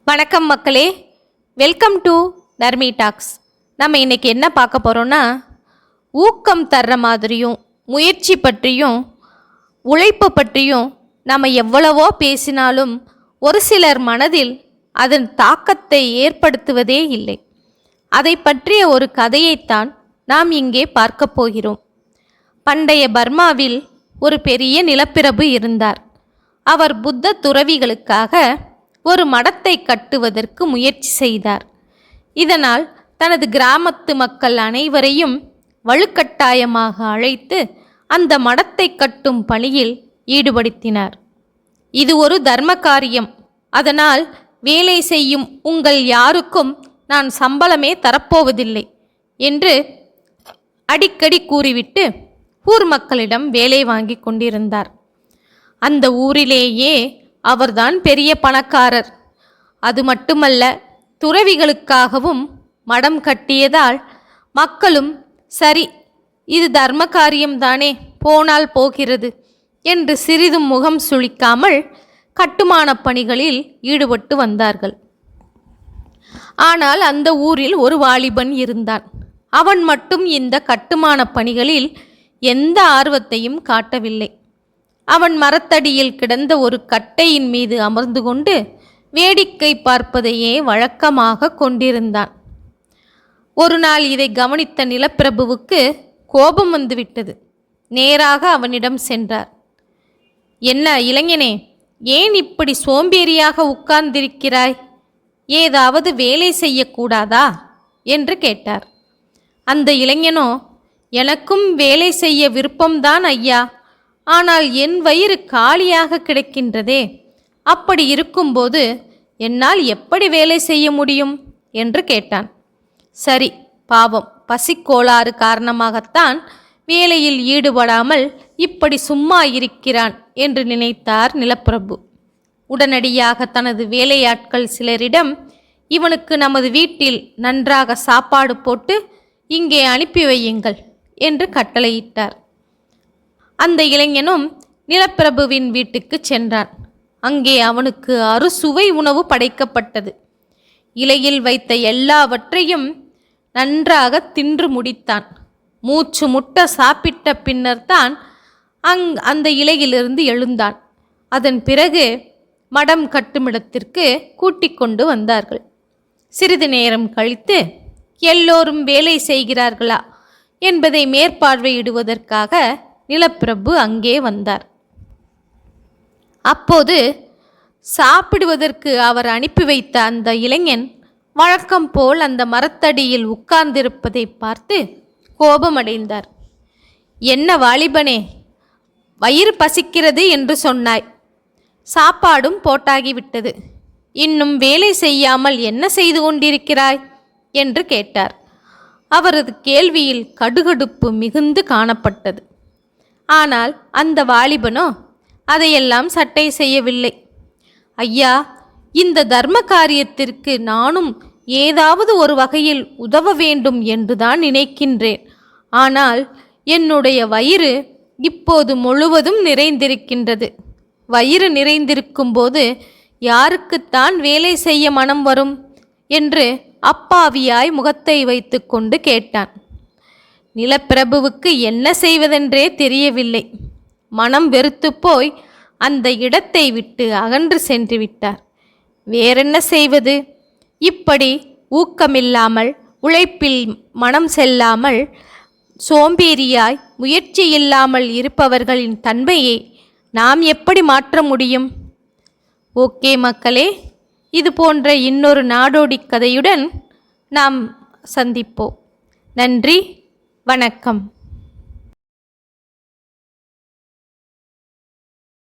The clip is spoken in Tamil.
வணக்கம் மக்களே, வெல்கம் டு தர்மி டாக்ஸ். நம்ம இன்னைக்கு என்ன பார்க்க போகிறோன்னா, ஊக்கம் தர்ற மாதிரியும் முயற்சி பற்றியும் உழைப்பு பற்றியும் நம்ம எவ்வளவோ பேசினாலும் ஒரு சிலர் மனதில் அதன் தாக்கத்தை ஏற்படுத்துவதே இல்லை. அதை பற்றிய ஒரு கதையைத்தான் நாம் இங்கே பார்க்க போகிறோம். பண்டைய பர்மாவில் ஒரு பெரிய நிலப்பிரபு இருந்தார். அவர் புத்த துறவிகளுக்காக ஒரு மடத்தை கட்டுவதற்கு முயற்சி செய்தார். இதனால் தனது கிராமத்து மக்கள் அனைவரையும் வலுக்கட்டாயமாக அழைத்து அந்த மடத்தை கட்டும் பணியில் ஈடுபடுத்தினார். இது ஒரு தர்ம காரியம், அதனால் வேலை செய்யும் உங்கள் யாருக்கும் நான் சம்பளமே தரப்போவதில்லை என்று அடிக்கடி கூறிவிட்டு ஊர் மக்களிடம் வேலை வாங்கி கொண்டிருந்தார். அந்த ஊரிலேயே அவர்தான் பெரிய பணக்காரர். அது மட்டுமல்ல, துறவிகளுக்காகவும் மடம் கட்டியதால் மக்களும் சரி, இது தர்ம காரியம்தானே, போனால் போகிறது என்று சிறிதும் முகம் சுளிக்காமல் கட்டுமான பணிகளில் ஈடுபட்டு வந்தார்கள். ஆனால் அந்த ஊரில் ஒரு வாலிபன் இருந்தான். அவன் மட்டும் இந்த கட்டுமான பணிகளில் எந்த ஆர்வத்தையும் காட்டவில்லை. அவன் மரத்தடியில் கிடந்த ஒரு கட்டையின் மீது அமர்ந்து கொண்டு வேடிக்கை பார்ப்பதையே வழக்கமாக கொண்டிருந்தான். ஒரு நாள் இதை கவனித்த நிலப்பிரபுவுக்கு கோபம் வந்துவிட்டது. நேராக அவனிடம் சென்றார். என்ன இளைஞனே, ஏன் இப்படி சோம்பேறியாக உட்கார்ந்திருக்கிறாய்? ஏதாவது வேலை செய்யக்கூடாதா என்று கேட்டார். அந்த இளைஞனோ, எனக்கும் வேலை செய்ய விருப்பம்தான் ஐயா, ஆனால் என் வயிறு காலியாக கிடக்கின்றதே, அப்படி இருக்கும்போது என்னால் எப்படி வேலை செய்ய முடியும் என்று கேட்டான். சரி, பாவம், பசிக்கோளாறு காரணமாகத்தான் வேலையில் ஈடுபடாமல் இப்படி சும்மா இருக்கிறான் என்று நினைத்தார் நிலப்பிரபு. உடனடியாக தனது வேலையாட்கள் சிலரிடம், இவனுக்கு நமது வீட்டில் நன்றாக சாப்பாடு போட்டு இங்கே அனுப்பி வையுங்கள் என்று கட்டளையிட்டார். அந்த இளைஞனும் நிலப்பிரபுவின் வீட்டுக்கு சென்றான். அங்கே அவனுக்கு அறுசுவை உணவு படைக்கப்பட்டது. இலையில் வைத்த எல்லாவற்றையும் நன்றாக தின்று முடித்தான். மூச்சு முட்ட சாப்பிட்ட பின்னர் தான் அந்த இலையிலிருந்து எழுந்தான். அதன் பிறகு மடம் கட்டுமிடத்திற்கு கூட்டிக் கொண்டு வந்தார்கள். சிறிது நேரம் கழித்து எல்லோரும் வேலை செய்கிறார்களா என்பதை மேற்பார்வையிடுவதற்காக நிலப்பிரபு அங்கே வந்தார். அப்போது சாப்பிடுவதற்கு அவர் அனுப்பி வைத்த அந்த இளைஞன் வழக்கம் போல் அந்த மரத்தடியில் உட்கார்ந்திருப்பதை பார்த்து கோபமடைந்தார். என்ன வாலிபனே, வயிறு பசிக்கிறது என்று சொன்னாய், சாப்பாடும் போட்டாகிவிட்டது, இன்னும் வேலை செய்யாமல் என்ன செய்து கொண்டிருக்கிறாய் என்று கேட்டார். அவரது கேள்வியில் கடுகடுப்பு மிகுந்து காணப்பட்டது. ஆனால் அந்த வாலிபனோ அதையெல்லாம் சட்டை செய்யவில்லை. ஐயா, இந்த தர்ம காரியத்திற்கு நானும் ஏதாவது ஒரு வகையில் உதவ வேண்டும் என்றுதான் நினைக்கின்றேன். ஆனால் என்னுடைய வயிறு இப்போது முழுவதும் நிறைந்திருக்கின்றது. வயிறு நிறைந்திருக்கும் போது யாருக்குத்தான் வேலை செய்ய மனம் வரும் என்று அப்பாவியாய் முகத்தை வைத்து கொண்டு கேட்டான். நிலப்பிரபுவுக்கு என்ன செய்வதென்றே தெரியவில்லை. மனம் வெறுத்து போய் அந்த இடத்தை விட்டு அகன்று சென்று விட்டார். வேறென்ன செய்வது? இப்படி ஊக்கமில்லாமல், உழைப்பில் மனம் செல்லாமல், சோம்பேறியாய் முயற்சி இல்லாமல் இருப்பவர்களின் தன்மையை நாம் எப்படி மாற்ற முடியும்? ஓகே மக்களே, இது போன்ற இன்னொரு நாடோடி கதையுடன் நாம் சந்திப்போம். நன்றி, வணக்கம்.